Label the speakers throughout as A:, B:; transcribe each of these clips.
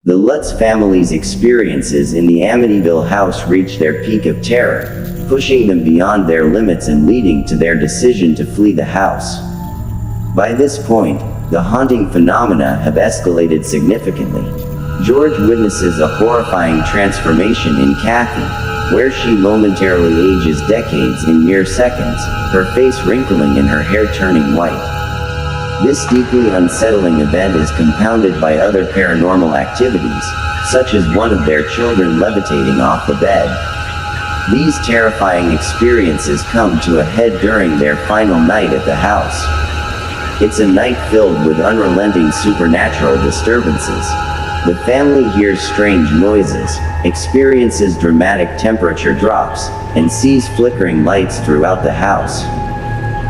A: The Lutz family's experiences in the Amityville house reach their peak of terror, pushing them beyond their limits and leading to their decision to flee the house. By this point, the haunting phenomena have escalated significantly. George witnesses a horrifying transformation in Kathy, where she momentarily ages decades in mere seconds, her face wrinkling and her hair turning white. This deeply unsettling event is compounded by other paranormal activities, such as one of their children levitating off the bed. These terrifying experiences come to a head during their final night at the house. It's a night filled with unrelenting supernatural disturbances. The family hears strange noises, experiences dramatic temperature drops, and sees flickering lights throughout the house.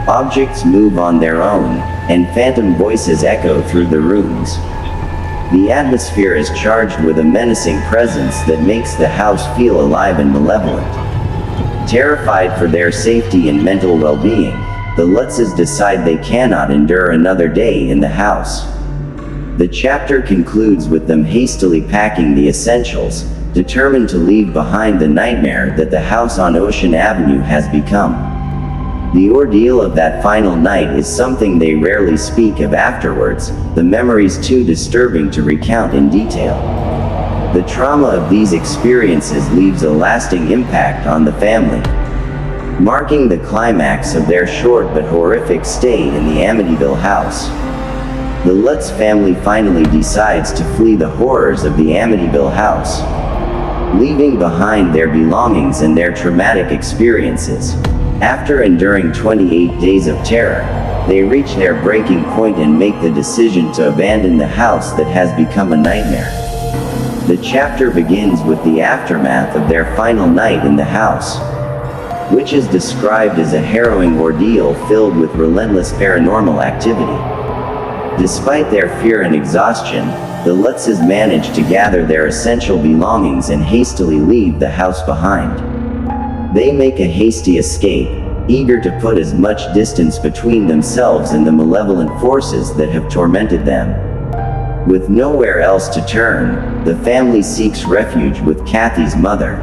A: Objects move on their own, and phantom voices echo through the rooms. The atmosphere is charged with a menacing presence that makes the house feel alive and malevolent. Terrified for their safety and mental well-being, the Lutzes decide they cannot endure another day in the house. The chapter concludes with them hastily packing the essentials, determined to leave behind the nightmare that the house on Ocean Avenue has become. The ordeal of that final night is something they rarely speak of afterwards, the memories too disturbing to recount in detail. The trauma of these experiences leaves a lasting impact on the family, marking the climax of their short but horrific stay in the Amityville house. The Lutz family finally decides to flee the horrors of the Amityville house, leaving behind their belongings and their traumatic experiences. After enduring 28 days of terror, they reach their breaking point and make the decision to abandon the house that has become a nightmare. The chapter begins with the aftermath of their final night in the house, which is described as a harrowing ordeal filled with relentless paranormal activity. Despite their fear and exhaustion, the Lutzes manage to gather their essential belongings and hastily leave the house behind. They make a hasty escape, eager to put as much distance between themselves and the malevolent forces that have tormented them. With nowhere else to turn, the family seeks refuge with Kathy's mother,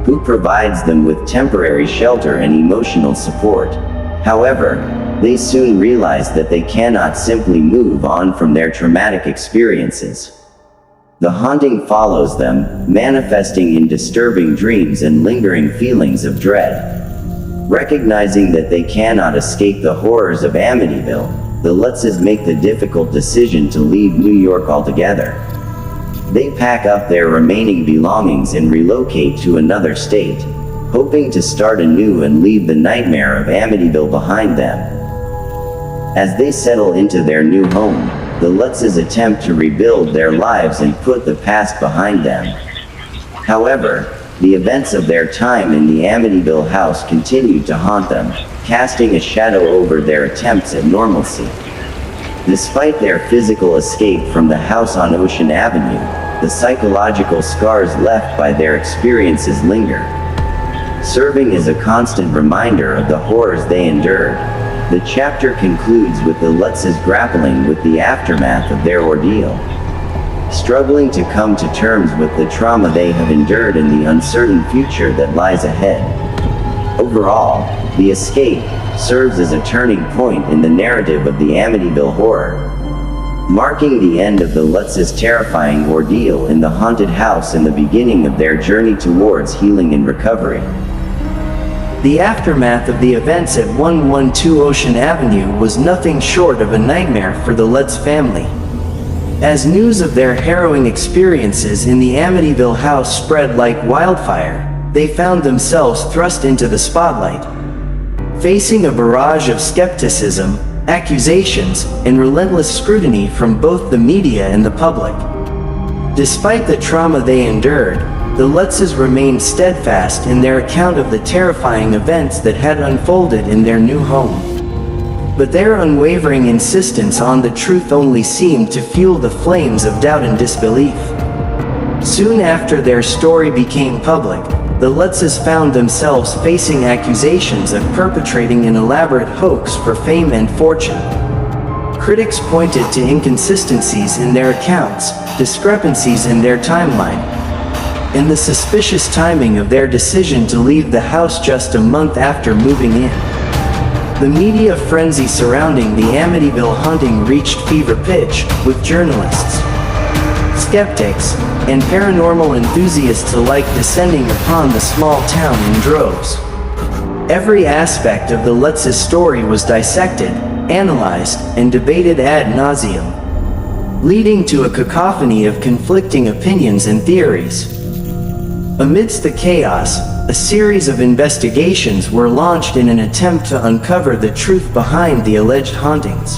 A: who provides them with temporary shelter and emotional support. However, they soon realize that they cannot simply move on from their traumatic experiences. The haunting follows them, manifesting in disturbing dreams and lingering feelings of dread. Recognizing that they cannot escape the horrors of Amityville, the Lutzes make the difficult decision to leave New York altogether. They pack up their remaining belongings and relocate to another state, hoping to start anew and leave the nightmare of Amityville behind them. As they settle into their new home, the Lutzes attempt to rebuild their lives and put the past behind them. However, the events of their time in the Amityville house continue to haunt them, casting a shadow over their attempts at normalcy. Despite their physical escape from the house on Ocean Avenue, the psychological scars left by their experiences linger, serving as a constant reminder of the horrors they endured. The chapter concludes with the Lutzes grappling with the aftermath of their ordeal, struggling to come to terms with the trauma they have endured and the uncertain future that lies ahead. Overall, the escape serves as a turning point in the narrative of the Amityville horror, marking the end of the Lutzes' terrifying ordeal in the haunted house and the beginning of their journey towards healing and recovery.
B: The aftermath of the events at 112 Ocean Avenue was nothing short of a nightmare for the Lutz family. As news of their harrowing experiences in the Amityville house spread like wildfire, they found themselves thrust into the spotlight, facing a barrage of skepticism, accusations, and relentless scrutiny from both the media and the public. Despite the trauma they endured, the Lutzes remained steadfast in their account of the terrifying events that had unfolded in their new home. But their unwavering insistence on the truth only seemed to fuel the flames of doubt and disbelief. Soon after their story became public, the Lutzes found themselves facing accusations of perpetrating an elaborate hoax for fame and fortune. Critics pointed to inconsistencies in their accounts, discrepancies in their timeline, and the suspicious timing of their decision to leave the house just a month after moving in. The media frenzy surrounding the Amityville haunting reached fever pitch, with journalists, skeptics, and paranormal enthusiasts alike descending upon the small town in droves. Every aspect of the Lutzes story was dissected, analyzed, and debated ad nauseum, leading to a cacophony of conflicting opinions and theories. Amidst the chaos, a series of investigations were launched in an attempt to uncover the truth behind the alleged hauntings.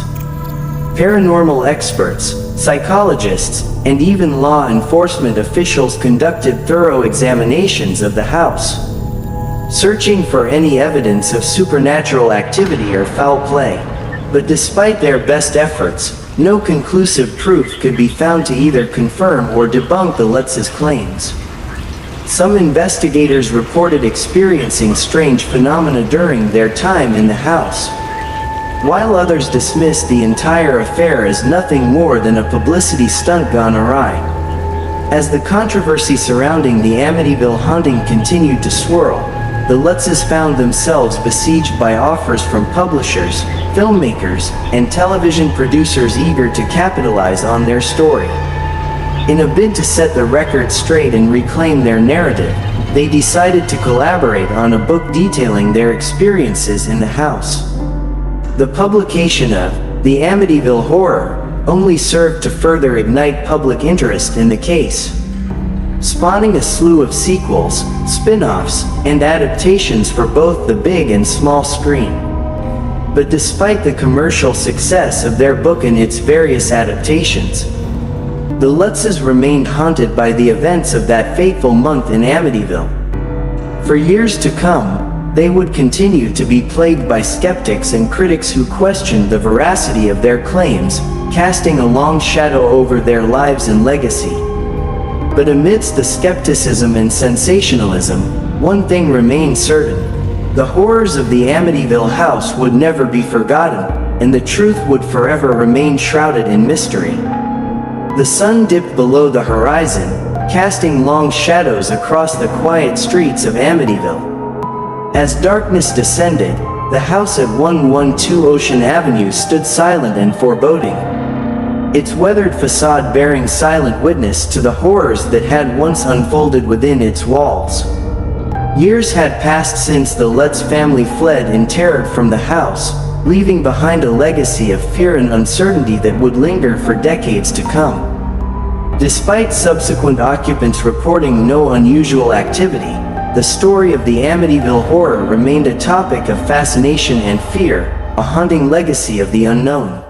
B: Paranormal experts, psychologists, and even law enforcement officials conducted thorough examinations of the house, searching for any evidence of supernatural activity or foul play. But despite their best efforts, no conclusive proof could be found to either confirm or debunk the Lutzes' claims. Some investigators reported experiencing strange phenomena during their time in the house, while others dismissed the entire affair as nothing more than a publicity stunt gone awry. As the controversy surrounding the Amityville haunting continued to swirl, the Lutzes found themselves besieged by offers from publishers, filmmakers, and television producers eager to capitalize on their story. In a bid to set the record straight and reclaim their narrative, they decided to collaborate on a book detailing their experiences in the house. The publication of The Amityville Horror only served to further ignite public interest in the case, spawning a slew of sequels, spin-offs, and adaptations for both the big and small screen. But despite the commercial success of their book and its various adaptations, the Lutzes remained haunted by the events of that fateful month in Amityville. For years to come, they would continue to be plagued by skeptics and critics who questioned the veracity of their claims, casting a long shadow over their lives and legacy. But amidst the skepticism and sensationalism, one thing remained certain: the horrors of the Amityville house would never be forgotten, and the truth would forever remain shrouded in mystery. The sun dipped below the horizon, casting long shadows across the quiet streets of Amityville. As darkness descended, the house at 112 Ocean Avenue stood silent and foreboding, its weathered facade bearing silent witness to the horrors that had once unfolded within its walls. Years had passed since the Lutz family fled in terror from the house, leaving behind a legacy of fear and uncertainty that would linger for decades to come. Despite subsequent occupants reporting no unusual activity, the story of the Amityville horror remained a topic of fascination and fear, a haunting legacy of the unknown.